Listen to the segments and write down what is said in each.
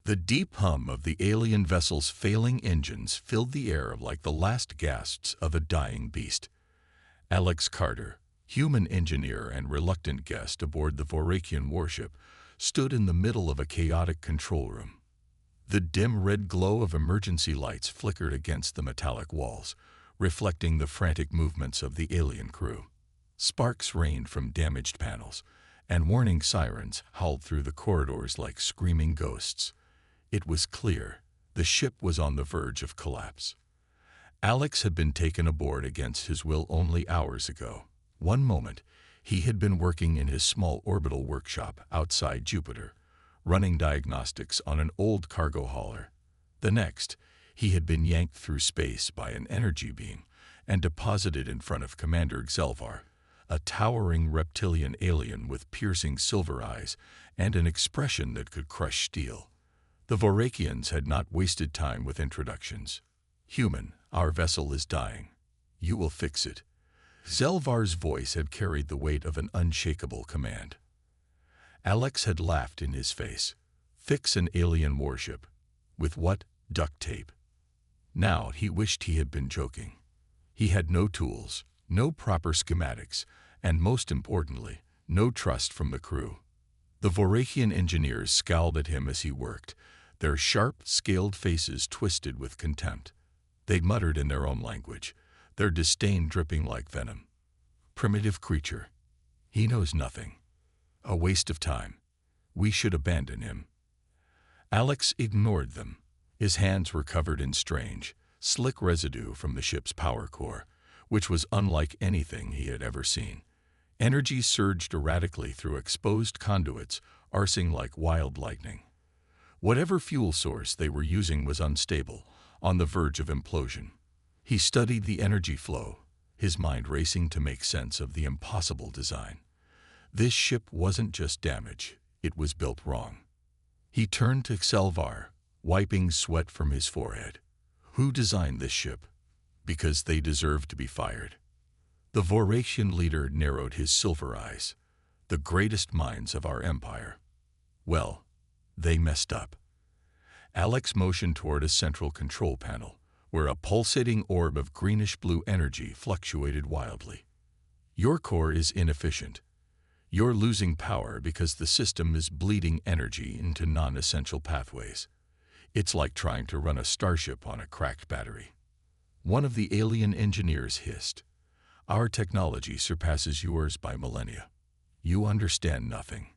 The deep hum of the alien vessel's failing engines filled the air like the last gasps of a dying beast. Alex Carter, human engineer and reluctant guest aboard the Vorrakian warship, stood in the middle of a chaotic control room. The dim red glow of emergency lights flickered against the metallic walls, reflecting the frantic movements of the alien crew. Sparks rained from damaged panels, and warning sirens howled through the corridors like screaming ghosts. It was clear the ship was on the verge of collapse. Alex had been taken aboard against his will only hours ago. One moment, he had been working in his small orbital workshop outside Jupiter, running diagnostics on an old cargo hauler. The next, he had been yanked through space by an energy beam and deposited in front of Commander Xel'var, a towering reptilian alien with piercing silver eyes and an expression that could crush steel. The Vorrakians had not wasted time with introductions. "Human, our vessel is dying. You will fix it." Xel'var's voice had carried the weight of an unshakable command. Alex had laughed in his face. Fix an alien warship. With what? Duct tape. Now he wished he had been joking. He had no tools, no proper schematics, and most importantly, no trust from the crew. The Vorrakian engineers scowled at him as he worked, their sharp, scaled faces twisted with contempt. They muttered in their own language, their disdain dripping like venom. "Primitive creature. He knows nothing. A waste of time. We should abandon him." Alex ignored them. His hands were covered in strange, slick residue from the ship's power core, which was unlike anything he had ever seen. Energy surged erratically through exposed conduits, arcing like wild lightning. Whatever fuel source they were using was unstable, on the verge of implosion. He studied the energy flow, his mind racing to make sense of the impossible design. This ship wasn't just damage, it was built wrong. He turned to Xel'var, wiping sweat from his forehead. Who designed this ship? Because they deserved to be fired. The Vorrakian leader narrowed his silver eyes. The greatest minds of our empire. Well, they messed up. Alex motioned toward a central control panel, where a pulsating orb of greenish-blue energy fluctuated wildly. Your core is inefficient. You're losing power because the system is bleeding energy into non-essential pathways. It's like trying to run a starship on a cracked battery. One of the alien engineers hissed. "Our technology surpasses yours by millennia. You understand nothing."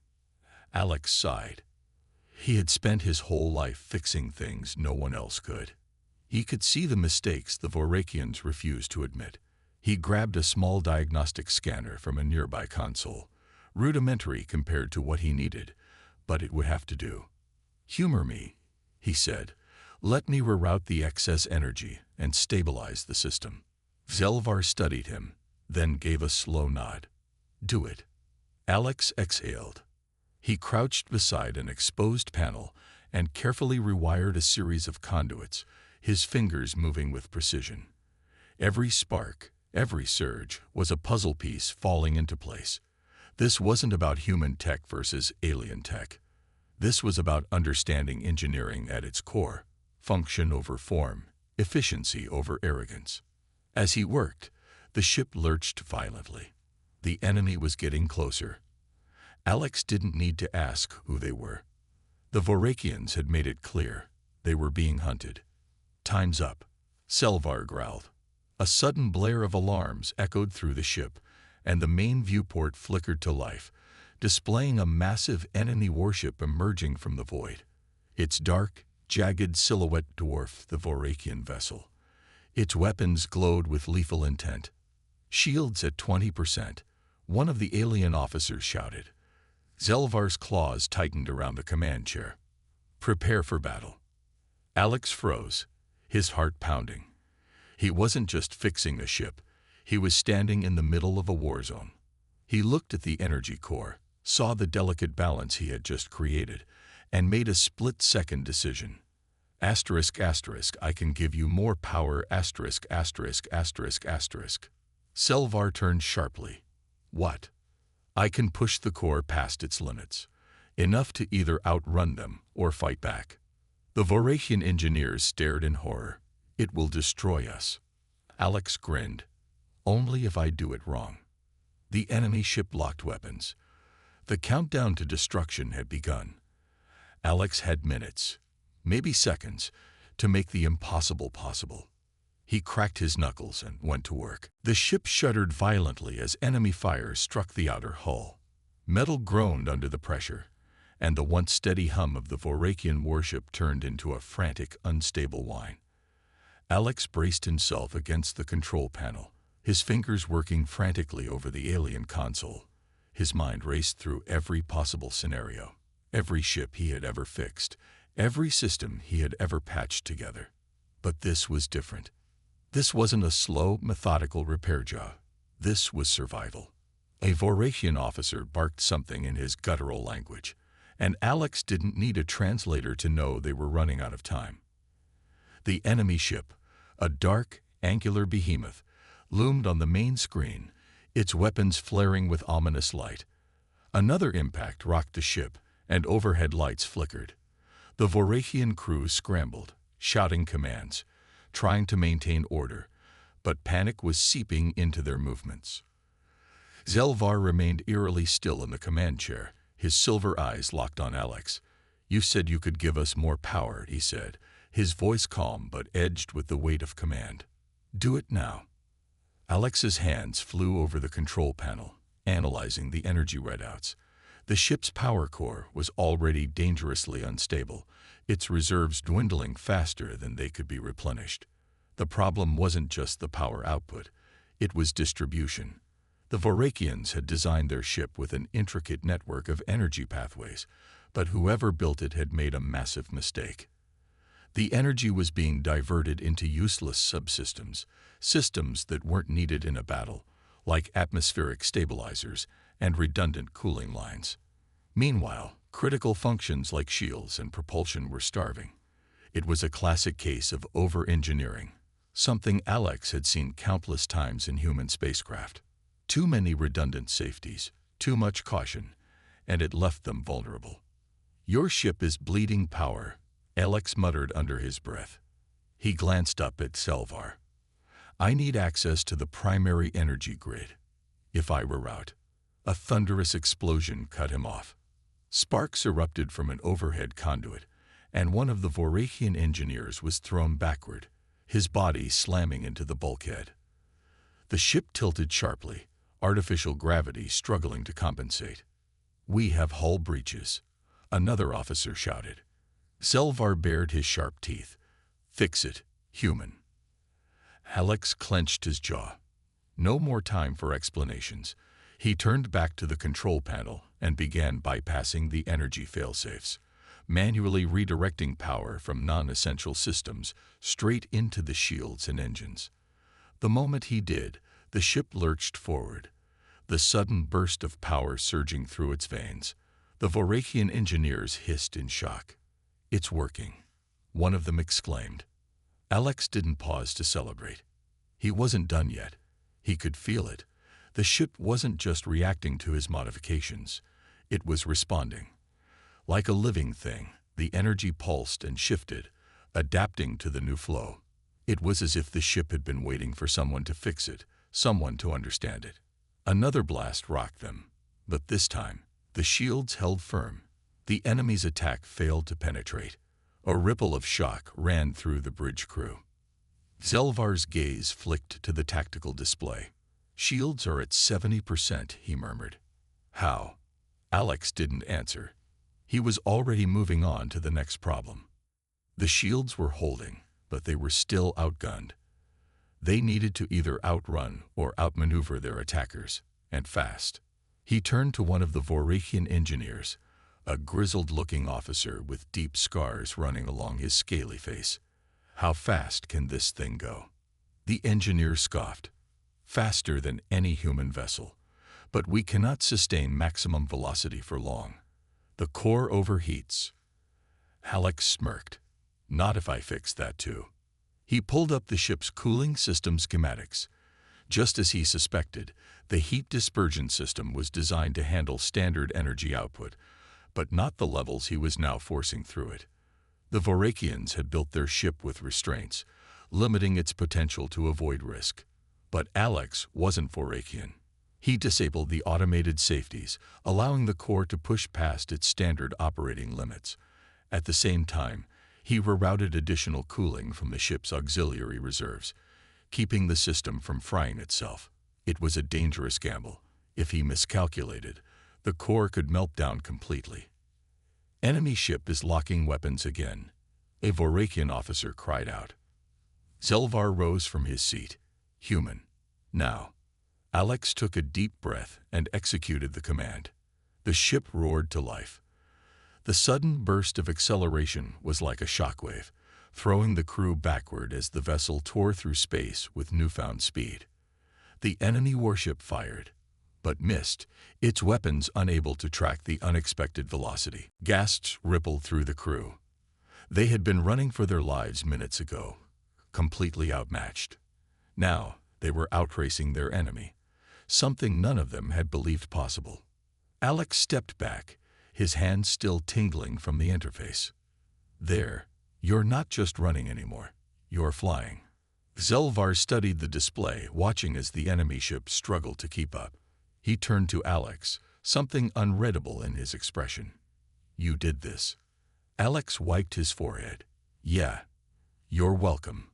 Alex sighed. He had spent his whole life fixing things no one else could. He could see the mistakes the Vorrakians refused to admit. He grabbed a small diagnostic scanner from a nearby console, rudimentary compared to what he needed, but it would have to do. "Humor me," he said. "Let me reroute the excess energy and stabilize the system." Xel'var studied him, then gave a slow nod. "Do it." Alex exhaled. He crouched beside an exposed panel and carefully rewired a series of conduits, his fingers moving with precision. Every spark, every surge, was a puzzle piece falling into place. This wasn't about human tech versus alien tech. This was about understanding engineering at its core, function over form, efficiency over arrogance. As he worked, the ship lurched violently. The enemy was getting closer. Alex didn't need to ask who they were. The Vorrakians had made it clear they were being hunted. "Time's up," Xel'var growled. A sudden blare of alarms echoed through the ship, and the main viewport flickered to life, displaying a massive enemy warship emerging from the void. Its dark, jagged silhouette dwarfed the Vorrakian vessel. Its weapons glowed with lethal intent. "Shields at 20%, one of the alien officers shouted. Xel'var's claws tightened around the command chair. "Prepare for battle." Alex froze, his heart pounding. He wasn't just fixing a ship, he was standing in the middle of a war zone. He looked at the energy core, saw the delicate balance he had just created, and made a split-second decision. Asterisk, asterisk, I can give you more power, asterisk, asterisk, asterisk, asterisk. Xel'var turned sharply. What? I can push the core past its limits, enough to either outrun them or fight back. The Vorrakian engineers stared in horror. "It will destroy us." Alex grinned. "Only if I do it wrong." The enemy ship locked weapons. The countdown to destruction had begun. Alex had minutes, maybe seconds, to make the impossible possible. He cracked his knuckles and went to work. The ship shuddered violently as enemy fire struck the outer hull. Metal groaned under the pressure, and the once steady hum of the Vorrakian warship turned into a frantic, unstable whine. Alex braced himself against the control panel, his fingers working frantically over the alien console. His mind raced through every possible scenario, every ship he had ever fixed, every system he had ever patched together. But this was different. This wasn't a slow, methodical repair job. This was survival. A Vorrakian officer barked something in his guttural language, and Alex didn't need a translator to know they were running out of time. The enemy ship, a dark, angular behemoth, loomed on the main screen, its weapons flaring with ominous light. Another impact rocked the ship, and overhead lights flickered. The Vorrakian crew scrambled, shouting commands, trying to maintain order, but panic was seeping into their movements. Xel'var remained eerily still in the command chair, his silver eyes locked on Alex. "You said you could give us more power," he said, his voice calm but edged with the weight of command. "Do it now." Alex's hands flew over the control panel, analyzing the energy readouts. The ship's power core was already dangerously unstable, its reserves dwindling faster than they could be replenished. The problem wasn't just the power output, it was distribution. The Vorrakians had designed their ship with an intricate network of energy pathways, but whoever built it had made a massive mistake. The energy was being diverted into useless subsystems, systems that weren't needed in a battle, like atmospheric stabilizers and redundant cooling lines. Meanwhile, critical functions like shields and propulsion were starving. It was a classic case of over-engineering, something Alex had seen countless times in human spacecraft. Too many redundant safeties, too much caution, and it left them vulnerable. "Your ship is bleeding power," Alex muttered under his breath. He glanced up at Xel'var. "I need access to the primary energy grid. If I were out." A thunderous explosion cut him off. Sparks erupted from an overhead conduit, and one of the Vorrakian engineers was thrown backward, his body slamming into the bulkhead. The ship tilted sharply, artificial gravity struggling to compensate. "We have hull breaches," another officer shouted. Xel'var bared his sharp teeth. "Fix it, human." Alex clenched his jaw. No more time for explanations. He turned back to the control panel and began bypassing the energy failsafes, manually redirecting power from non-essential systems straight into the shields and engines. The moment he did, the ship lurched forward, the sudden burst of power surging through its veins. The Vorrakian engineers hissed in shock. "It's working," one of them exclaimed. Alex didn't pause to celebrate. He wasn't done yet. He could feel it. The ship wasn't just reacting to his modifications. It was responding. Like a living thing, the energy pulsed and shifted, adapting to the new flow. It was as if the ship had been waiting for someone to fix it, someone to understand it. Another blast rocked them, but this time, the shields held firm. The enemy's attack failed to penetrate. A ripple of shock ran through the bridge crew. Xel'var's gaze flicked to the tactical display. "Shields are at 70%, he murmured. "How?" Alex didn't answer. He was already moving on to the next problem. The shields were holding, but they were still outgunned. They needed to either outrun or outmaneuver their attackers, and fast. He turned to one of the Vorrakian engineers, a grizzled-looking officer with deep scars running along his scaly face. "How fast can this thing go?" The engineer scoffed. "Faster than any human vessel, but we cannot sustain maximum velocity for long. The core overheats." Alex smirked. "Not if I fix that too." He pulled up the ship's cooling system schematics. Just as he suspected, the heat dispersion system was designed to handle standard energy output, but not the levels he was now forcing through it. The Vorrakians had built their ship with restraints, limiting its potential to avoid risk. But Alex wasn't Vorrakian. He disabled the automated safeties, allowing the core to push past its standard operating limits. At the same time, he rerouted additional cooling from the ship's auxiliary reserves, keeping the system from frying itself. It was a dangerous gamble. If he miscalculated, the core could melt down completely. "Enemy ship is locking weapons again," a Vorrakian officer cried out. Xel'var rose from his seat. "Human. Now." Alex took a deep breath and executed the command. The ship roared to life. The sudden burst of acceleration was like a shockwave, throwing the crew backward as the vessel tore through space with newfound speed. The enemy warship fired, but missed, its weapons unable to track the unexpected velocity. Gasps rippled through the crew. They had been running for their lives minutes ago, completely outmatched. Now they were outracing their enemy, something none of them had believed possible. Alex stepped back, his hands still tingling from the interface. "There, you're not just running anymore, you're flying." Xel'var studied the display, watching as the enemy ship struggled to keep up. He turned to Alex, something unreadable in his expression. "You did this." Alex wiped his forehead. "Yeah, you're welcome."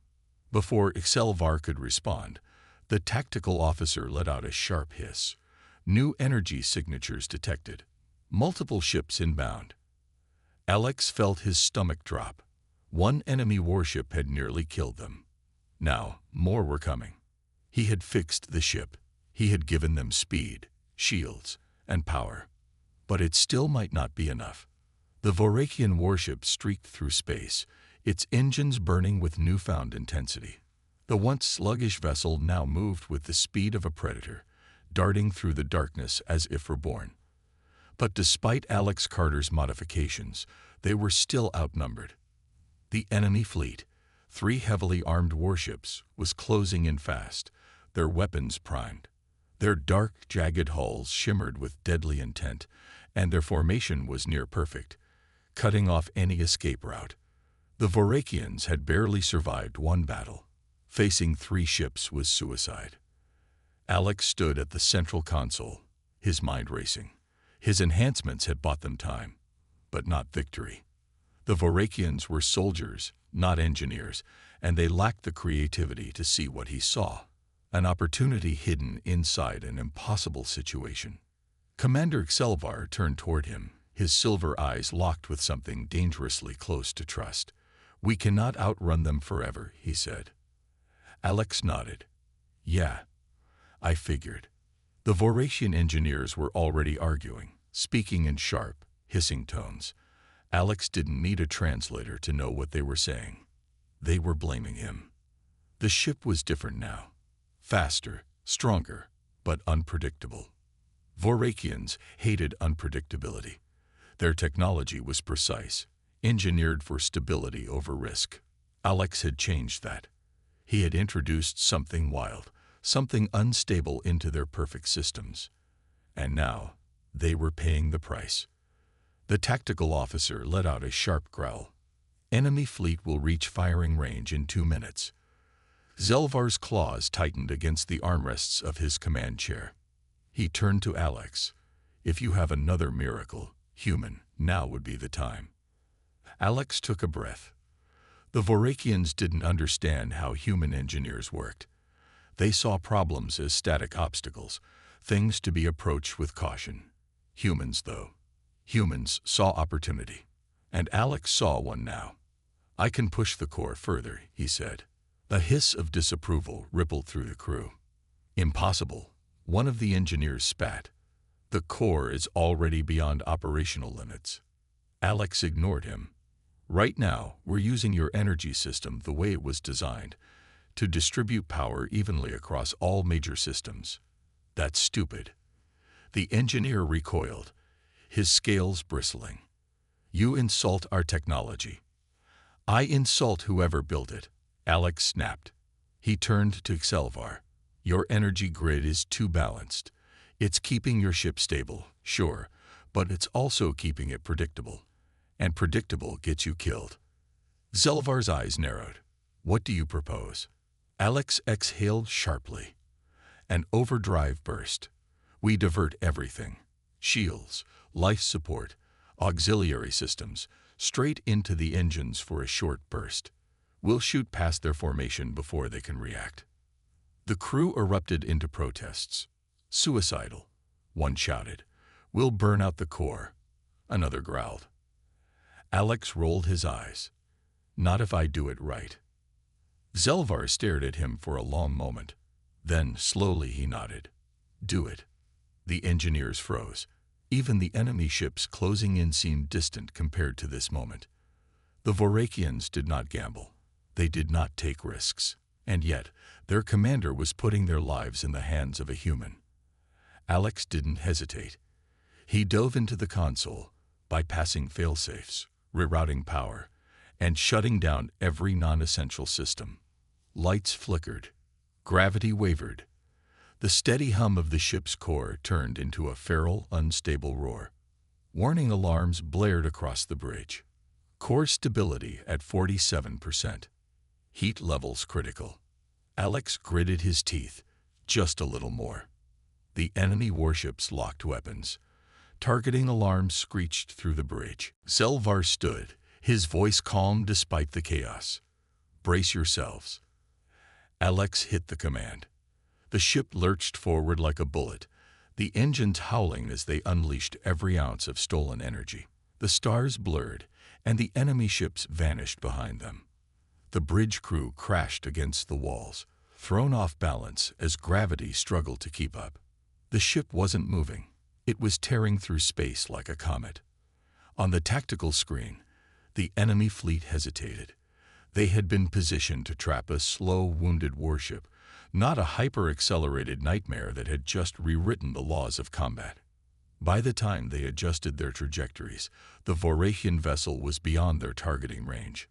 Before Xel'var could respond, the tactical officer let out a sharp hiss. New energy signatures detected. Multiple ships inbound. Alex felt his stomach drop. One enemy warship had nearly killed them. Now, more were coming. He had fixed the ship. He had given them speed, shields, and power. But it still might not be enough. The Vorrakian warship streaked through space, its engines burning with newfound intensity. The once sluggish vessel now moved with the speed of a predator, darting through the darkness as if reborn. But despite Alex Carter's modifications, they were still outnumbered. The enemy fleet, 3 heavily armed warships, was closing in fast, their weapons primed. Their dark, jagged hulls shimmered with deadly intent, and their formation was near perfect, cutting off any escape route. The Vorrakians had barely survived one battle. Facing 3 ships was suicide. Alex stood at the central console, his mind racing. His enhancements had bought them time, but not victory. The Vorrakians were soldiers, not engineers, and they lacked the creativity to see what he saw, an opportunity hidden inside an impossible situation. Commander Xel'var turned toward him, his silver eyes locked with something dangerously close to trust. "We cannot outrun them forever," he said. Alex nodded. "Yeah, I figured." The Vorrakian engineers were already arguing, speaking in sharp, hissing tones. Alex didn't need a translator to know what they were saying. They were blaming him. The ship was different now. Faster, stronger, but unpredictable. Vorrakians hated unpredictability. Their technology was precise, engineered for stability over risk. Alex had changed that. He had introduced something wild, something unstable into their perfect systems. And now, they were paying the price. The tactical officer let out a sharp growl. "Enemy fleet will reach firing range in 2 minutes." Xel'var's claws tightened against the armrests of his command chair. He turned to Alex. "If you have another miracle, human, now would be the time." Alex took a breath. The Vorrakians didn't understand how human engineers worked. They saw problems as static obstacles, things to be approached with caution. Humans, though. Humans saw opportunity. And Alex saw one now. "I can push the core further," he said. A hiss of disapproval rippled through the crew. "Impossible," one of the engineers spat. "The core is already beyond operational limits." Alex ignored him. "Right now, we're using your energy system the way it was designed, to distribute power evenly across all major systems." "That's stupid." The engineer recoiled, his scales bristling. "You insult our technology." "I insult whoever built it," Alex snapped. He turned to Xel'var. "Your energy grid is too balanced. It's keeping your ship stable, sure, but it's also keeping it predictable. And predictable gets you killed." Xel'var's eyes narrowed. What do you propose? Alex exhaled sharply. An overdrive burst. We divert everything. Shields, life support, auxiliary systems, straight into the engines for a short burst. We'll shoot past their formation before they can react. The crew erupted into protests. Suicidal, one shouted. We'll burn out the core, another growled. Alex rolled his eyes. Not if I do it right. Xel'var stared at him for a long moment. Then, slowly, he nodded. Do it. The engineers froze. Even the enemy ships closing in seemed distant compared to this moment. The Vorrakians did not gamble. They did not take risks. And yet, their commander was putting their lives in the hands of a human. Alex didn't hesitate. He dove into the console, bypassing failsafes, rerouting power, and shutting down every non-essential system. Lights flickered. Gravity wavered. The steady hum of the ship's core turned into a feral, unstable roar. Warning alarms blared across the bridge. Core stability at 47%. Heat levels critical. Alex gritted his teeth. Just a little more. The enemy warships locked weapons. Targeting alarms screeched through the bridge. Xel'var stood, his voice calm despite the chaos. Brace yourselves. Alex hit the command. The ship lurched forward like a bullet, the engines howling as they unleashed every ounce of stolen energy. The stars blurred, and the enemy ships vanished behind them. The bridge crew crashed against the walls, thrown off balance as gravity struggled to keep up. The ship wasn't moving. It was tearing through space like a comet. On the tactical screen, the enemy fleet hesitated. They had been positioned to trap a slow, wounded warship, not a hyper-accelerated nightmare that had just rewritten the laws of combat. By the time they adjusted their trajectories, the Vorrakian vessel was beyond their targeting range.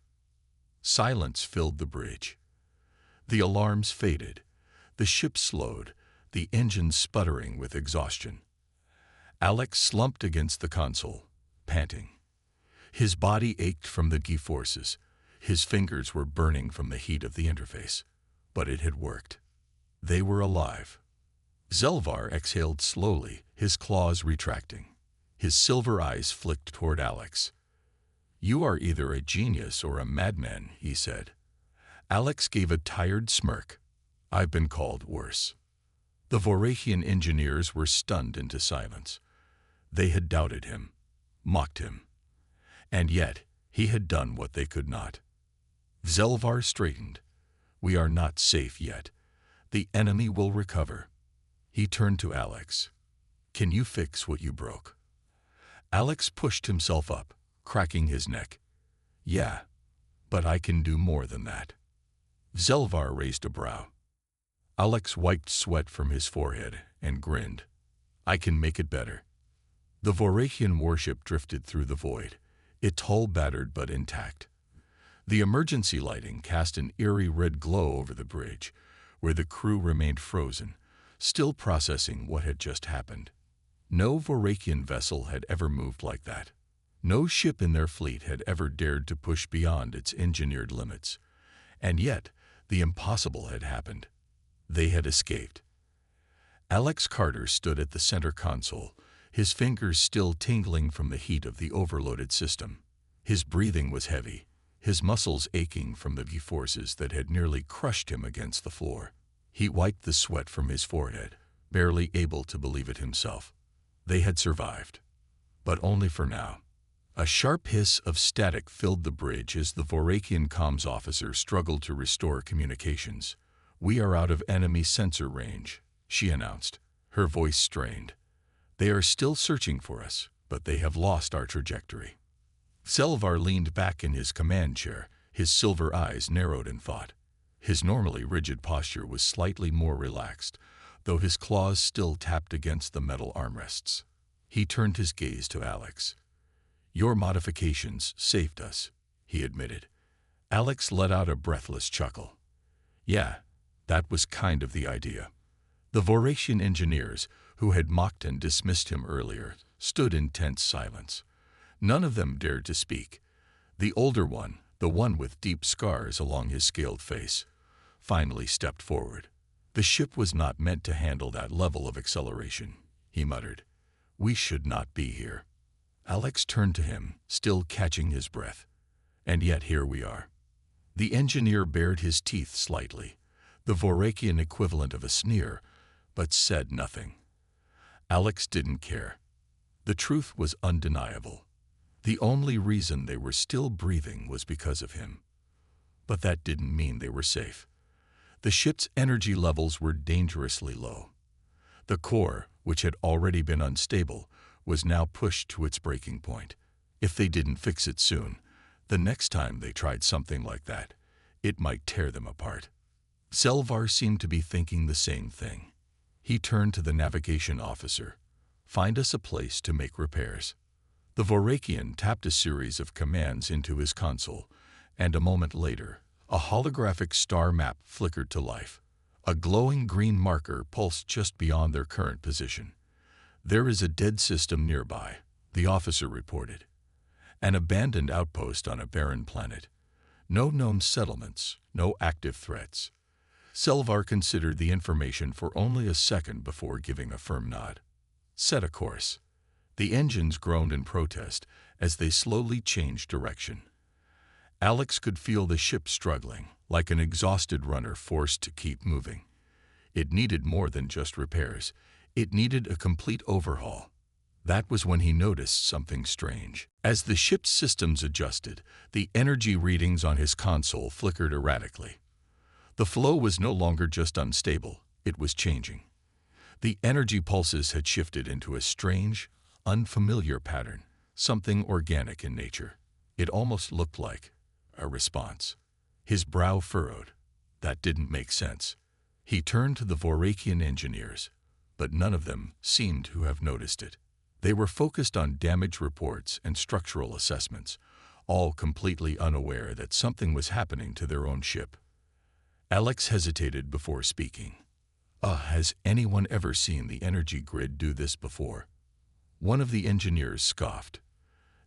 Silence filled the bridge. The alarms faded. The ship slowed, the engines sputtering with exhaustion. Alex slumped against the console, panting. His body ached from the G-forces. His fingers were burning from the heat of the interface. But it had worked. They were alive. Xel'var exhaled slowly, his claws retracting. His silver eyes flicked toward Alex. You are either a genius or a madman, he said. Alex gave a tired smirk. I've been called worse. The Vorrakian engineers were stunned into silence. They had doubted him, mocked him. And yet, he had done what they could not. Xel'var straightened. We are not safe yet. The enemy will recover. He turned to Alex. Can you fix what you broke? Alex pushed himself up, cracking his neck. Yeah, but I can do more than that. Xel'var raised a brow. Alex wiped sweat from his forehead and grinned. I can make it better. The Vorrakian warship drifted through the void, its hull battered but intact. The emergency lighting cast an eerie red glow over the bridge, where the crew remained frozen, still processing what had just happened. No Vorrakian vessel had ever moved like that. No ship in their fleet had ever dared to push beyond its engineered limits. And yet, the impossible had happened. They had escaped. Alex Carter stood at the center console, his fingers still tingling from the heat of the overloaded system. His breathing was heavy, his muscles aching from the G-forces that had nearly crushed him against the floor. He wiped the sweat from his forehead, barely able to believe it himself. They had survived. But only for now. A sharp hiss of static filled the bridge as the Vorrakian comms officer struggled to restore communications. We are out of enemy sensor range, she announced, her voice strained. They are still searching for us, but they have lost our trajectory. Xel'var leaned back in his command chair, his silver eyes narrowed in thought. His normally rigid posture was slightly more relaxed, though his claws still tapped against the metal armrests. He turned his gaze to Alex. Your modifications saved us, he admitted. Alex let out a breathless chuckle. Yeah, that was kind of the idea. The Vorrakian engineers, who had mocked and dismissed him earlier, stood in tense silence. None of them dared to speak. The older one, the one with deep scars along his scaled face, finally stepped forward. "The ship was not meant to handle that level of acceleration," he muttered. "We should not be here." Alex turned to him, still catching his breath. "And yet here we are." The engineer bared his teeth slightly, the Vorrakian equivalent of a sneer, but said nothing. Alex didn't care. The truth was undeniable. The only reason they were still breathing was because of him. But that didn't mean they were safe. The ship's energy levels were dangerously low. The core, which had already been unstable, was now pushed to its breaking point. If they didn't fix it soon, the next time they tried something like that, it might tear them apart. Xel'var seemed to be thinking the same thing. He turned to the navigation officer. "Find us a place to make repairs." The Vorrakian tapped a series of commands into his console, and a moment later, a holographic star map flickered to life. A glowing green marker pulsed just beyond their current position. "There is a dead system nearby," the officer reported. "An abandoned outpost on a barren planet. No known settlements, no active threats." Xel'var considered the information for only a second before giving a firm nod. "Set a course." The engines groaned in protest as they slowly changed direction. Alex could feel the ship struggling, like an exhausted runner forced to keep moving. It needed more than just repairs. It needed a complete overhaul. That was when he noticed something strange. As the ship's systems adjusted, the energy readings on his console flickered erratically. The flow was no longer just unstable, it was changing. The energy pulses had shifted into a strange, unfamiliar pattern, something organic in nature. It almost looked like a response. His brow furrowed. That didn't make sense. He turned to the Vorrakian engineers, but none of them seemed to have noticed it. They were focused on damage reports and structural assessments, all completely unaware that something was happening to their own ship. Alex hesitated before speaking. Has anyone ever seen the energy grid do this before?" One of the engineers scoffed.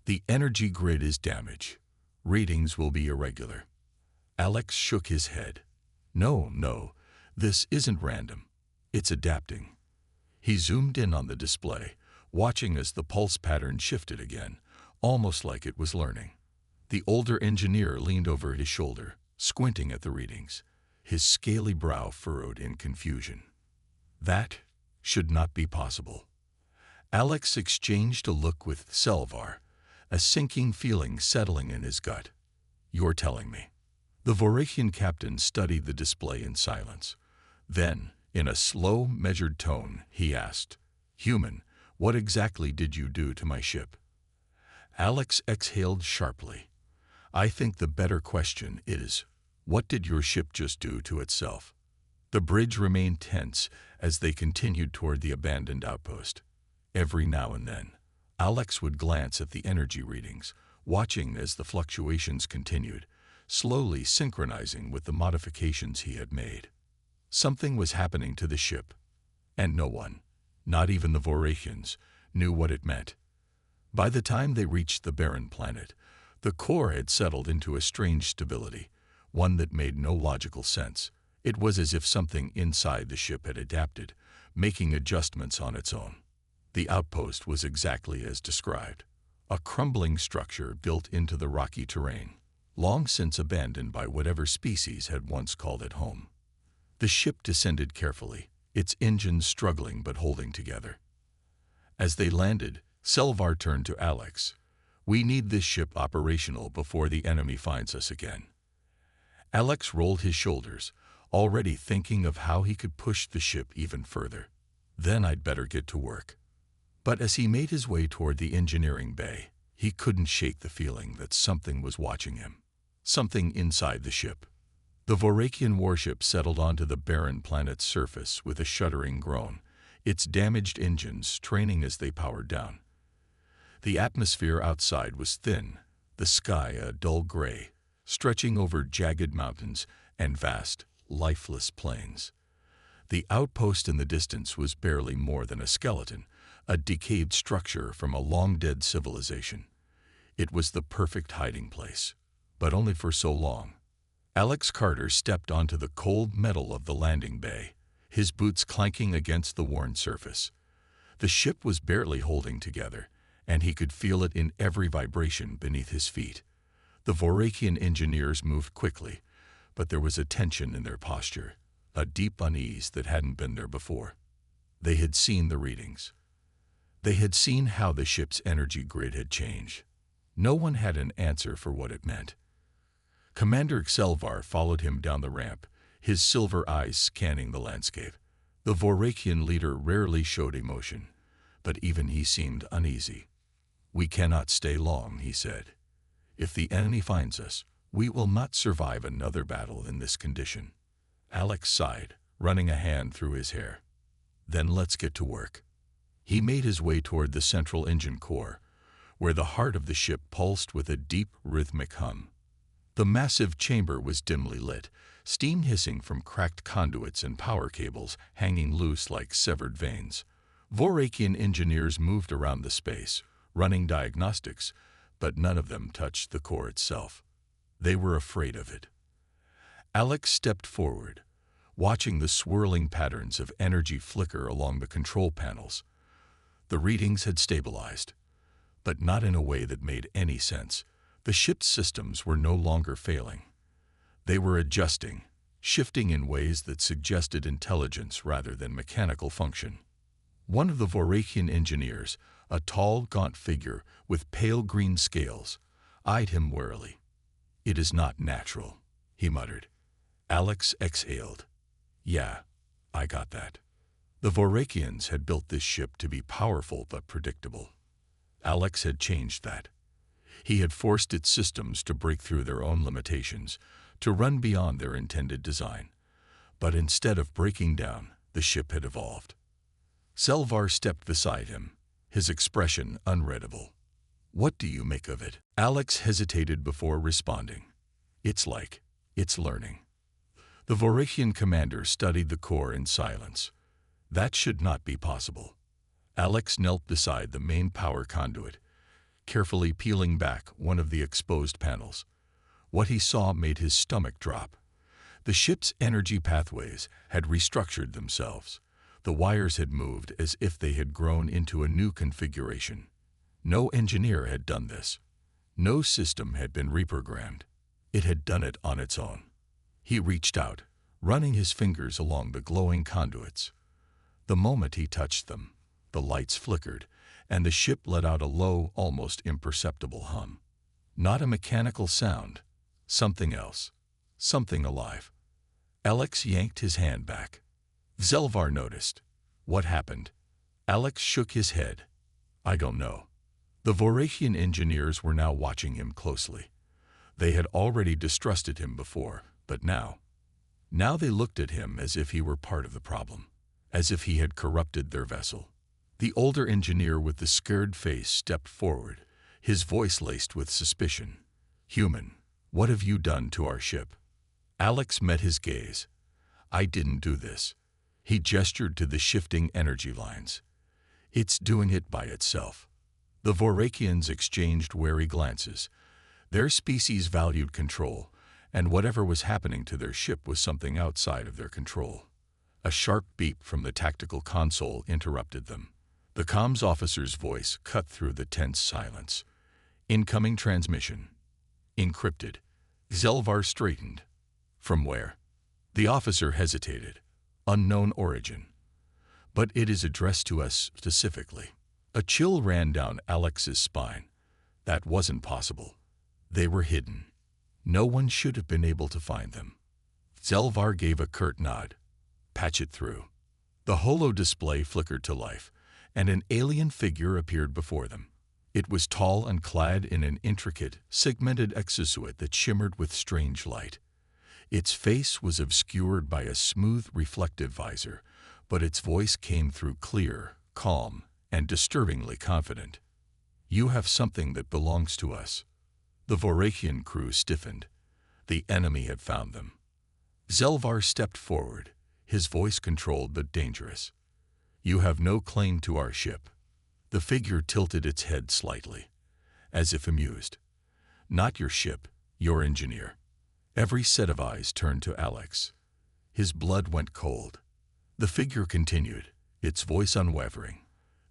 "The energy grid is damage. Readings will be irregular." Alex shook his head. No, this isn't random. It's adapting." He zoomed in on the display, watching as the pulse pattern shifted again, almost like it was learning. The older engineer leaned over his shoulder, squinting at the readings, his scaly brow furrowed in confusion. "That should not be possible." Alex exchanged a look with Xel'var, a sinking feeling settling in his gut. "You're telling me." The Vorrakian captain studied the display in silence. Then, in a slow, measured tone, he asked, "Human, what exactly did you do to my ship?" Alex exhaled sharply. "I think the better question is, what did your ship just do to itself?" The bridge remained tense as they continued toward the abandoned outpost. Every now and then, Alex would glance at the energy readings, watching as the fluctuations continued, slowly synchronizing with the modifications he had made. Something was happening to the ship, and no one, not even the Vorrakians, knew what it meant. By the time they reached the barren planet, the core had settled into a strange stability, one that made no logical sense. It was as if something inside the ship had adapted, making adjustments on its own. The outpost was exactly as described, a crumbling structure built into the rocky terrain, long since abandoned by whatever species had once called it home. The ship descended carefully, its engines struggling but holding together. As they landed, Xel'var turned to Alex. "We need this ship operational before the enemy finds us again." Alex rolled his shoulders, already thinking of how he could push the ship even further. "Then I'd better get to work." But as he made his way toward the engineering bay, he couldn't shake the feeling that something was watching him. Something inside the ship. The Vorrakian warship settled onto the barren planet's surface with a shuddering groan, its damaged engines straining as they powered down. The atmosphere outside was thin, the sky a dull gray, stretching over jagged mountains and vast, lifeless plains. The outpost in the distance was barely more than a skeleton, a decayed structure from a long-dead civilization. It was the perfect hiding place. but only for so long. Alex Carter stepped onto the cold metal of the landing bay, his boots clanking against the worn surface. The ship was barely holding together, and he could feel it in every vibration beneath his feet. The Vorrakian engineers moved quickly, but there was a tension in their posture, a deep unease that hadn't been there before. They had seen the readings. They had seen how the ship's energy grid had changed. No one had an answer for what it meant. Commander Xel'var followed him down the ramp, his silver eyes scanning the landscape. The Vorrakian leader rarely showed emotion, but even he seemed uneasy. "We cannot stay long," he said. "If the enemy finds us, we will not survive another battle in this condition." Alex sighed, running a hand through his hair. "Then let's get to work." He made his way toward the central engine core, where the heart of the ship pulsed with a deep, rhythmic hum. The massive chamber was dimly lit, steam hissing from cracked conduits and power cables hanging loose like severed veins. Vorrakian engineers moved around the space, running diagnostics, but none of them touched the core itself. They were afraid of it. Alex stepped forward, watching the swirling patterns of energy flicker along the control panels. The readings had stabilized, but not in a way that made any sense. The ship's systems were no longer failing. They were adjusting, shifting in ways that suggested intelligence rather than mechanical function. One of the Vorrakian engineers, a tall, gaunt figure with pale green scales, eyed him warily. "It is not natural," he muttered. Alex exhaled. "Yeah, I got that." The Vorrakians had built this ship to be powerful but predictable. Alex had changed that. He had forced its systems to break through their own limitations, to run beyond their intended design. But instead of breaking down, the ship had evolved. Xel'var stepped beside him, his expression unreadable. "What do you make of it?" Alex hesitated before responding. It's learning." The Vorrakian commander studied the core in silence. That should not be possible. Alex knelt beside the main power conduit, carefully peeling back one of the exposed panels. What he saw made his stomach drop. The ship's energy pathways had restructured themselves. The wires had moved as if they had grown into a new configuration. No engineer had done this. No system had been reprogrammed. It had done it on its own. He reached out, running his fingers along the glowing conduits. The moment he touched them, the lights flickered, and the ship let out a low, almost imperceptible hum. Not a mechanical sound, something else, something alive. Alex yanked his hand back. Xel'var noticed. "What happened?" Alex shook his head. "I don't know." The Vorrakian engineers were now watching him closely. They had already distrusted him before, but now they looked at him as if he were part of the problem, as if he had corrupted their vessel. The older engineer with the scared face stepped forward, his voice laced with suspicion. "Human, what have you done to our ship?" Alex met his gaze. "I didn't do this." He gestured to the shifting energy lines. "It's doing it by itself." The Vorrakians exchanged wary glances. Their species valued control, and whatever was happening to their ship was something outside of their control. A sharp beep from the tactical console interrupted them. The comms officer's voice cut through the tense silence. "Incoming transmission. Encrypted." Xel'var straightened. "From where?" The officer hesitated. "Unknown origin. But it is addressed to us specifically." A chill ran down Alex's spine. That wasn't possible. They were hidden. No one should have been able to find them. Xel'var gave a curt nod. "Patch it through." The holo display flickered to life, and an alien figure appeared before them. It was tall and clad in an intricate, segmented exosuit that shimmered with strange light. Its face was obscured by a smooth, reflective visor, but its voice came through clear, calm, and disturbingly confident. "You have something that belongs to us." The Vorrakian crew stiffened. The enemy had found them. Xel'var stepped forward, his voice controlled but dangerous. "You have no claim to our ship." The figure tilted its head slightly, as if amused. "Not your ship, Your engineer. Every set of eyes turned to Alex. His blood went cold. The figure continued, its voice unwavering.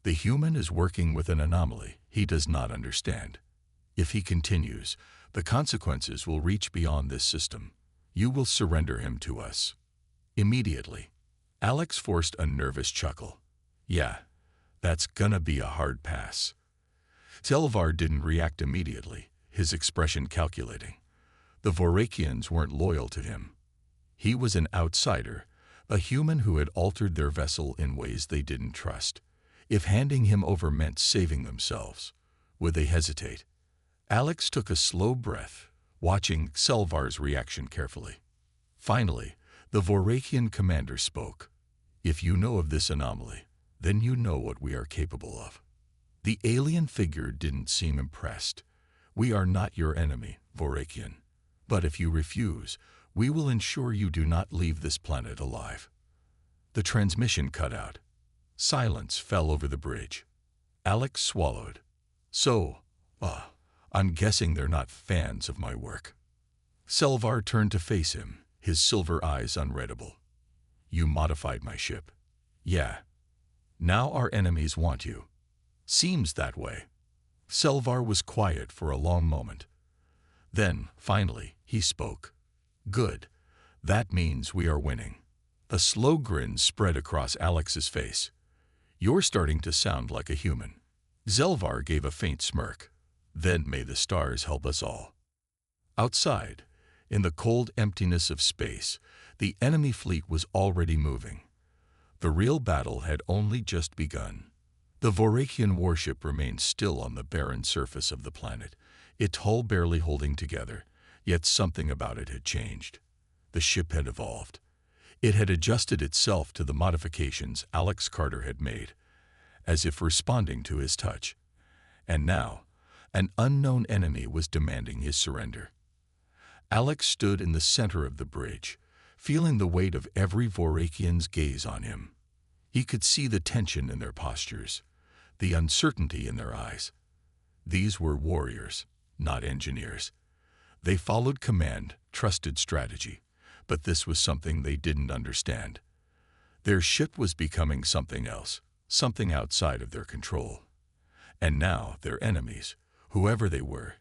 The human is working with an anomaly he does not understand. If he continues, the consequences will reach beyond this system. You will surrender him to us. Immediately. Alex forced a nervous chuckle. Yeah, that's gonna be a hard pass. Xel'var didn't react immediately, his expression calculating. The Vorrakians weren't loyal to him. He was an outsider, a human who had altered their vessel in ways they didn't trust. If handing him over meant saving themselves, would they hesitate? Alex took a slow breath, watching Xel'var's reaction carefully. Finally, the Vorrakian commander spoke. If you know of this anomaly, then you know what we are capable of. The alien figure didn't seem impressed. We are not your enemy, Vorrakian. But if you refuse, we will ensure you do not leave this planet alive. The transmission cut out. Silence fell over the bridge. Alex swallowed. I'm guessing they're not fans of my work. Xel'var turned to face him, his silver eyes unreadable. You modified my ship. Yeah. Now our enemies want you. Seems that way. Xel'var was quiet for a long moment. Then, finally, he spoke. Good. That means we are winning. A slow grin spread across Alex's face. You're starting to sound like a human. Xel'var gave a faint smirk. Then may the stars help us all. Outside, in the cold emptiness of space, the enemy fleet was already moving. The real battle had only just begun. The Vorrakian warship remained still on the barren surface of the planet, its hull barely holding together, yet something about it had changed. The ship had evolved. It had adjusted itself to the modifications Alex Carter had made, as if responding to his touch. And now, an unknown enemy was demanding his surrender. Alex stood in the center of the bridge, feeling the weight of every Vorrakian's gaze on him. He could see the tension in their postures, the uncertainty in their eyes. These were warriors, not engineers. They followed command, trusted strategy, but this was something they didn't understand. Their ship was becoming something else, something outside of their control. And now their enemies, whoever they were,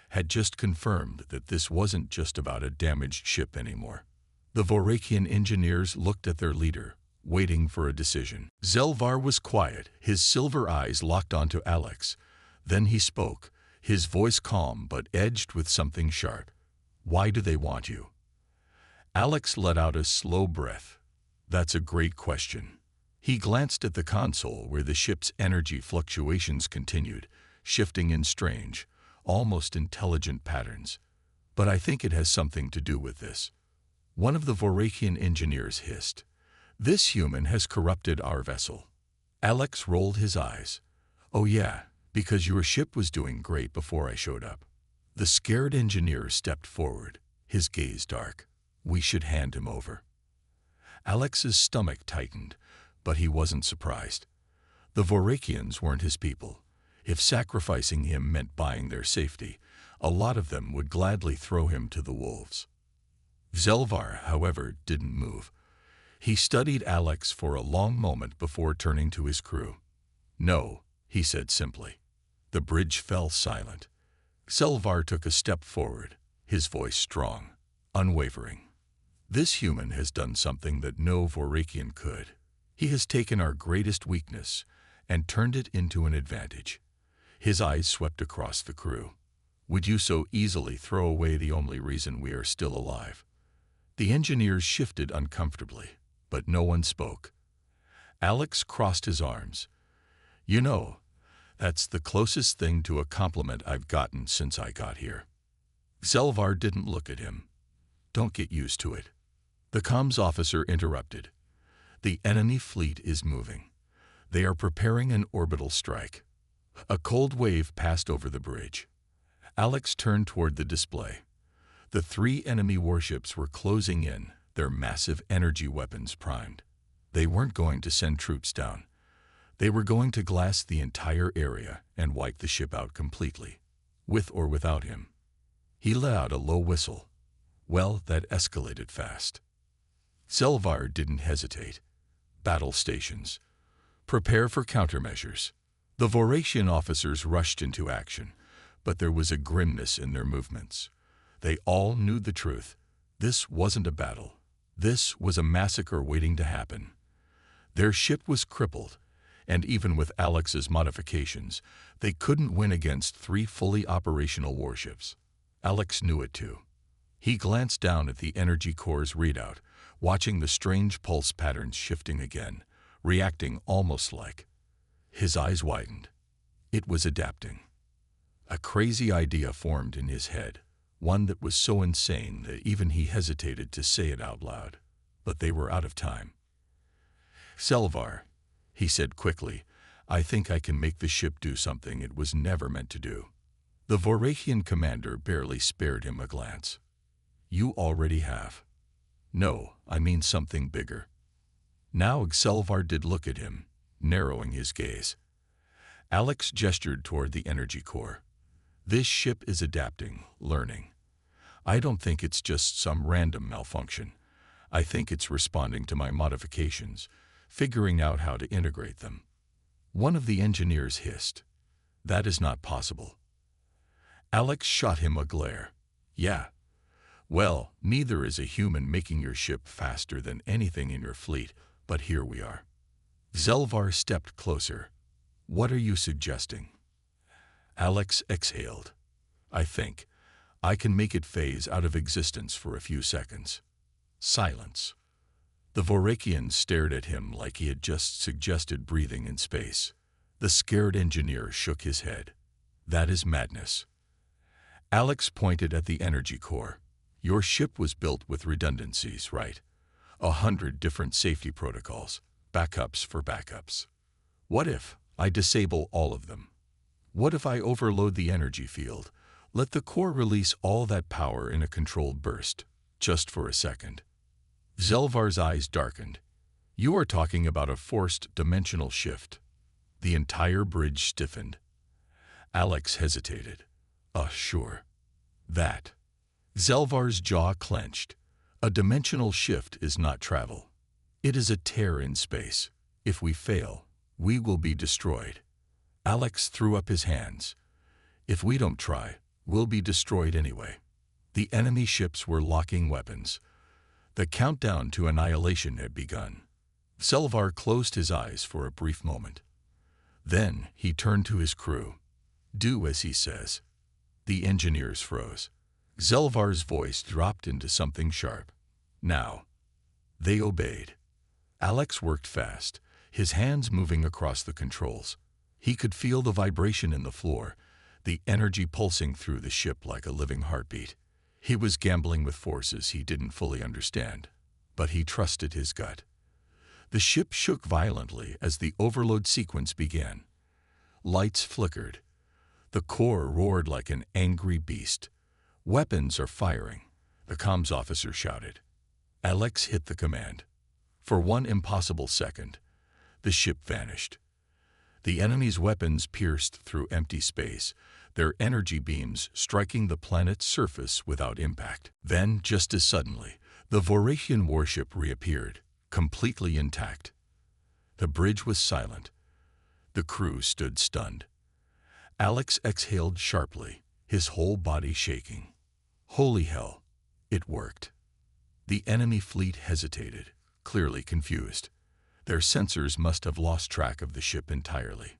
had just confirmed that this wasn't just about a damaged ship anymore. The Vorrakian engineers looked at their leader, waiting for a decision. Xel'var was quiet, his silver eyes locked onto Alex. Then he spoke, his voice calm but edged with something sharp. Why do they want you? Alex let out a slow breath. That's a great question. He glanced at the console where the ship's energy fluctuations continued, shifting in strange, almost intelligent patterns. But I think it has something to do with this. One of the Vorrakian engineers hissed. This human has corrupted our vessel. Alex rolled his eyes. Oh yeah, because your ship was doing great before I showed up. The scared engineer stepped forward, his gaze dark. We should hand him over. Alex's stomach tightened, but he wasn't surprised. The Vorrakians weren't his people. If sacrificing him meant buying their safety, a lot of them would gladly throw him to the wolves. Xel'var, however, didn't move. He studied Alex for a long moment before turning to his crew. No, he said simply. The bridge fell silent. Xel'var took a step forward, his voice strong, unwavering. This human has done something that no Vorrakian could. He has taken our greatest weakness and turned it into an advantage. His eyes swept across the crew. Would you so easily throw away the only reason we are still alive? The engineers shifted uncomfortably, but no one spoke. Alex crossed his arms. You know, that's the closest thing to a compliment I've gotten since I got here. Xel'var didn't look at him. Don't get used to it. The comms officer interrupted. The enemy fleet is moving. They are preparing an orbital strike. A cold wave passed over the bridge. Alex turned toward the display. The 3 enemy warships were closing in, their massive energy weapons primed. They weren't going to send troops down. They were going to glass the entire area and wipe the ship out completely, with or without him. He let out a low whistle. Well, that escalated fast. Xel'var didn't hesitate. Battle stations. Prepare for countermeasures. The Vorrakian officers rushed into action, but there was a grimness in their movements. They all knew the truth. This wasn't a battle. This was a massacre waiting to happen. Their ship was crippled, and even with Alex's modifications, they couldn't win against 3 fully operational warships. Alex knew it too. He glanced down at the energy core's readout, watching the strange pulse patterns shifting again, reacting almost like. His eyes widened. It was adapting. A crazy idea formed in his head, one that was so insane that even he hesitated to say it out loud. But they were out of time. Xel'var, he said quickly, I think I can make the ship do something it was never meant to do. The Vorrakian commander barely spared him a glance. You already have. No, I mean something bigger. Now Xel'var did look at him, narrowing his gaze. Alex gestured toward the energy core. This ship is adapting, learning. I don't think it's just some random malfunction. I think it's responding to my modifications, figuring out how to integrate them. One of the engineers hissed. That is not possible. Alex shot him a glare. Yeah. Well, neither is a human making your ship faster than anything in your fleet, but here we are. Xel'var stepped closer. What are you suggesting? Alex exhaled. I think I can make it phase out of existence for a few seconds. Silence. The Vorrakian stared at him like he had just suggested breathing in space. The scared engineer shook his head. That is madness. Alex pointed at the energy core. Your ship was built with redundancies, right? 100 different safety protocols, backups for backups. What if I disable all of them? What if I overload the energy field? Let the core release all that power in a controlled burst, just for a second. Xel'var's eyes darkened. You are talking about a forced dimensional shift. The entire bridge stiffened. Alex hesitated. Sure. That. Xel'var's jaw clenched. A dimensional shift is not travel. It is a tear in space. If we fail, we will be destroyed. Alex threw up his hands. If we don't try, we'll be destroyed anyway. The enemy ships were locking weapons. The countdown to annihilation had begun. Xel'var closed his eyes for a brief moment. Then he turned to his crew. Do as he says. The engineers froze. Xel'var's voice dropped into something sharp. Now. They obeyed. Alex worked fast, his hands moving across the controls. He could feel the vibration in the floor, the energy pulsing through the ship like a living heartbeat. He was gambling with forces he didn't fully understand, but he trusted his gut. The ship shook violently as the overload sequence began. Lights flickered. The core roared like an angry beast. Weapons are firing, the comms officer shouted. Alex hit the command. For one impossible second, the ship vanished. The enemy's weapons pierced through empty space, their energy beams striking the planet's surface without impact. Then, just as suddenly, the Vorrakian warship reappeared, completely intact. The bridge was silent. The crew stood stunned. Alex exhaled sharply, his whole body shaking. Holy hell, it worked. The enemy fleet hesitated, clearly confused. Their sensors must have lost track of the ship entirely.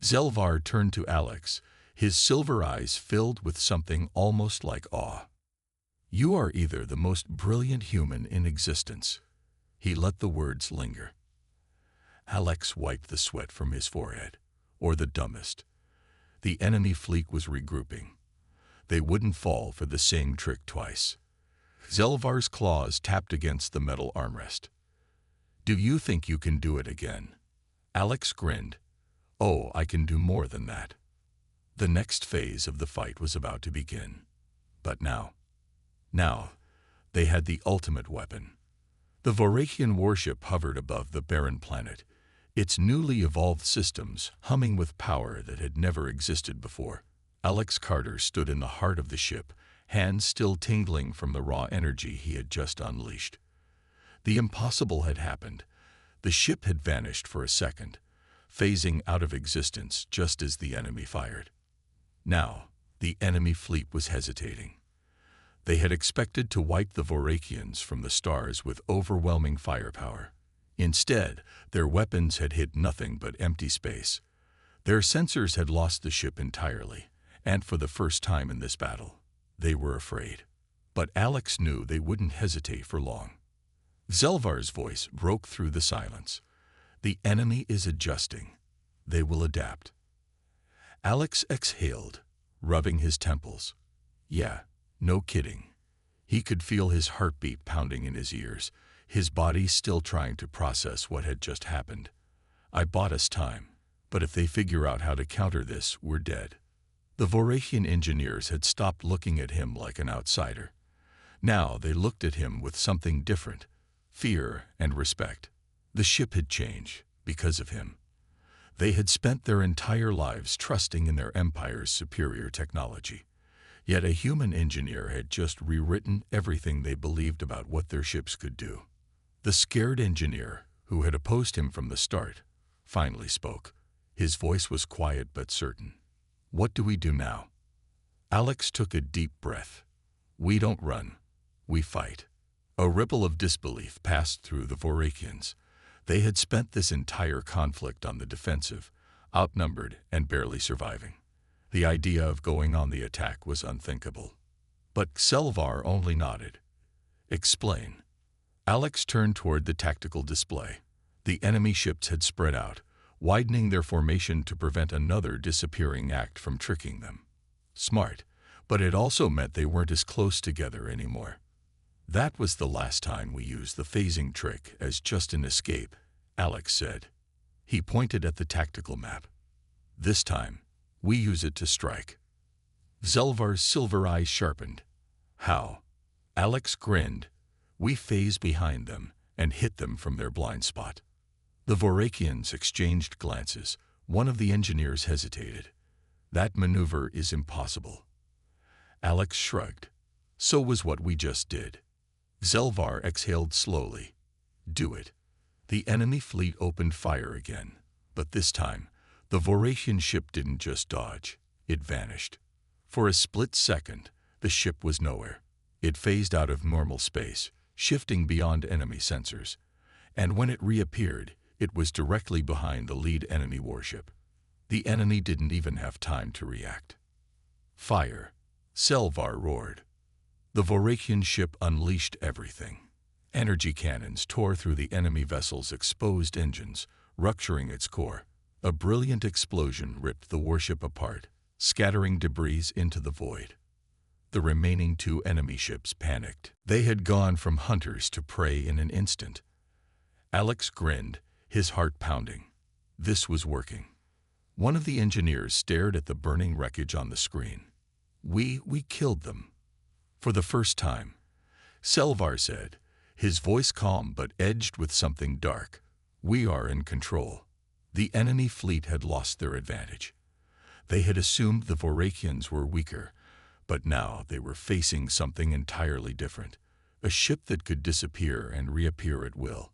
Xel'var turned to Alex, his silver eyes filled with something almost like awe. You are either the most brilliant human in existence. He let the words linger. Alex wiped the sweat from his forehead. Or the dumbest. The enemy fleet was regrouping. They wouldn't fall for the same trick twice. Xel'var's claws tapped against the metal armrest. Do you think you can do it again? Alex grinned. Oh, I can do more than that. The next phase of the fight was about to begin. But now, they had the ultimate weapon. The Vorrakian warship hovered above the barren planet, its newly evolved systems humming with power that had never existed before. Alex Carter stood in the heart of the ship, hands still tingling from the raw energy he had just unleashed. The impossible had happened. The ship had vanished for a second, phasing out of existence just as the enemy fired. Now, the enemy fleet was hesitating. They had expected to wipe the Vorrakians from the stars with overwhelming firepower. Instead, their weapons had hit nothing but empty space. Their sensors had lost the ship entirely, and for the first time in this battle, they were afraid. But Alex knew they wouldn't hesitate for long. Xel'var's voice broke through the silence. The enemy is adjusting. They will adapt. Alex exhaled, rubbing his temples. Yeah, no kidding. He could feel his heartbeat pounding in his ears, his body still trying to process what had just happened. I bought us time, but if they figure out how to counter this, we're dead. The Vorrakian engineers had stopped looking at him like an outsider. Now they looked at him with something different, fear and respect. The ship had changed because of him. They had spent their entire lives trusting in their empire's superior technology. Yet a human engineer had just rewritten everything they believed about what their ships could do. The scared engineer, who had opposed him from the start, finally spoke. His voice was quiet but certain. What do we do now? Alex took a deep breath. We don't run. We fight. A ripple of disbelief passed through the Vorrakians. They had spent this entire conflict on the defensive, outnumbered and barely surviving. The idea of going on the attack was unthinkable. But Xel'var only nodded. Explain. Alex turned toward the tactical display. The enemy ships had spread out, widening their formation to prevent another disappearing act from tricking them. Smart, but it also meant they weren't as close together anymore. That was the last time we used the phasing trick as just an escape, Alex said. He pointed at the tactical map. This time, we use it to strike. Xel'var's silver eyes sharpened. How? Alex grinned. We phase behind them and hit them from their blind spot. The Vorrakians exchanged glances. One of the engineers hesitated. That maneuver is impossible. Alex shrugged. So was what we just did. Xel'var exhaled slowly. Do it. The enemy fleet opened fire again, but this time, the Vorrakian ship didn't just dodge, it vanished. For a split second, the ship was nowhere. It phased out of normal space, shifting beyond enemy sensors. And when it reappeared, it was directly behind the lead enemy warship. The enemy didn't even have time to react. Fire! Xel'var roared. The Vorrakian ship unleashed everything. Energy cannons tore through the enemy vessel's exposed engines, rupturing its core. A brilliant explosion ripped the warship apart, scattering debris into the void. The remaining two enemy ships panicked. They had gone from hunters to prey in an instant. Alex grinned, his heart pounding. This was working. One of the engineers stared at the burning wreckage on the screen. We killed them. For the first time, Xel'var said, his voice calm but edged with something dark. We are in control. The enemy fleet had lost their advantage. They had assumed the Vorrakians were weaker, but now they were facing something entirely different, a ship that could disappear and reappear at will.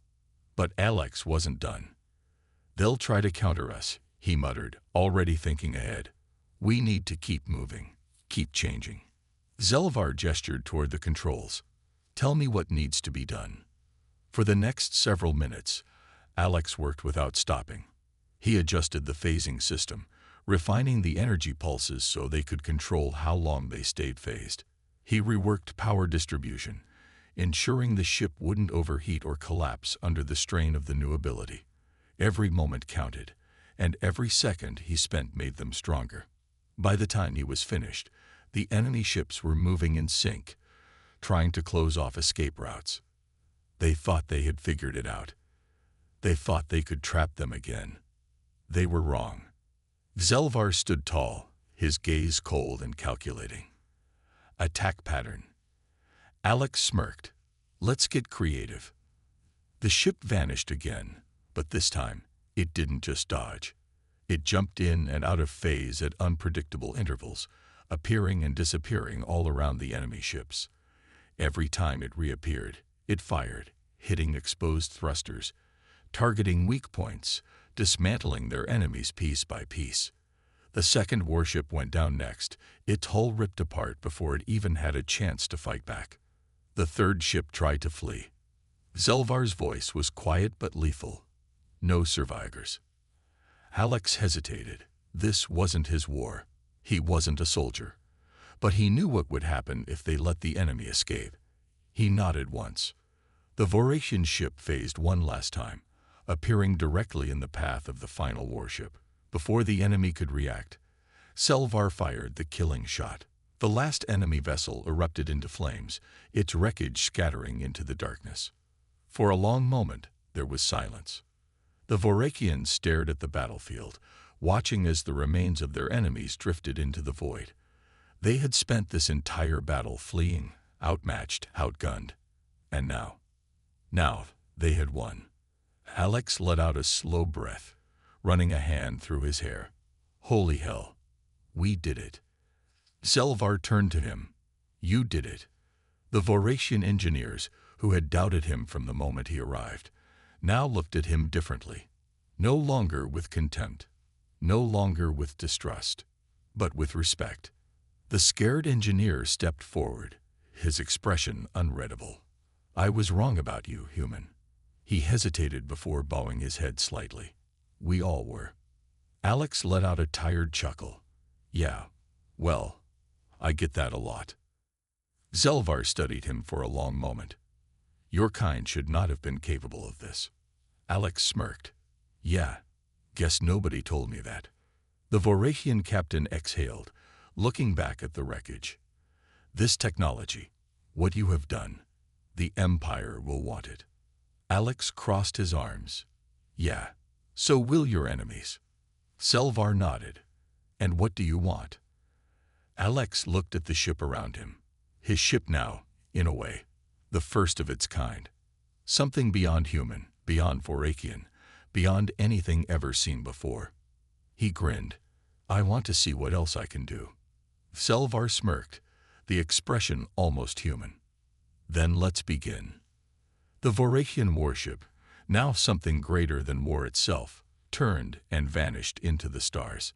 But Alex wasn't done. They'll try to counter us, he muttered, already thinking ahead. We need to keep moving, keep changing. Xel'var gestured toward the controls. Tell me what needs to be done. For the next several minutes, Alex worked without stopping. He adjusted the phasing system, refining the energy pulses so they could control how long they stayed phased. He reworked power distribution, ensuring the ship wouldn't overheat or collapse under the strain of the new ability. Every moment counted, and every second he spent made them stronger. By the time he was finished, the enemy ships were moving in sync, trying to close off escape routes. They thought they had figured it out. They thought they could trap them again. They were wrong. Xel'var stood tall, his gaze cold and calculating. Attack pattern. Alex smirked. Let's get creative. The ship vanished again, but this time, it didn't just dodge. It jumped in and out of phase at unpredictable intervals, appearing and disappearing all around the enemy ships. Every time it reappeared, it fired, hitting exposed thrusters, targeting weak points, dismantling their enemies piece by piece. The second warship went down next, its hull ripped apart before it even had a chance to fight back. The third ship tried to flee. Xel'var's voice was quiet but lethal. No survivors. Alex hesitated. This wasn't his war. He wasn't a soldier. But he knew what would happen if they let the enemy escape. He nodded once. The Vorrakian ship phased one last time, appearing directly in the path of the final warship. Before the enemy could react, Xel'var fired the killing shot. The last enemy vessel erupted into flames, its wreckage scattering into the darkness. For a long moment, there was silence. The Vorrakians stared at the battlefield, watching as the remains of their enemies drifted into the void. They had spent this entire battle fleeing, outmatched, outgunned. And now they had won. Alex let out a slow breath, running a hand through his hair. Holy hell, we did it. Xel'var turned to him. You did it. The Vorrakian engineers, who had doubted him from the moment he arrived, now looked at him differently. No longer with contempt, no longer with distrust, but with respect. The scared engineer stepped forward, his expression unreadable. I was wrong about you, human. He hesitated before bowing his head slightly. We all were. Alex let out a tired chuckle. Yeah, well, I get that a lot. Xel'var studied him for a long moment. Your kind should not have been capable of this. Alex smirked. Yeah, guess nobody told me that. The Vorrakian captain exhaled, looking back at the wreckage. This technology, what you have done, the Empire will want it. Alex crossed his arms. Yeah, so will your enemies. Xel'var nodded. And what do you want? Alex looked at the ship around him. His ship now, in a way, the first of its kind. Something beyond human, beyond Vorrakian, beyond anything ever seen before. He grinned. I want to see what else I can do. Xel'var smirked, the expression almost human. Then let's begin. The Vorrakian warship, now something greater than war itself, turned and vanished into the stars.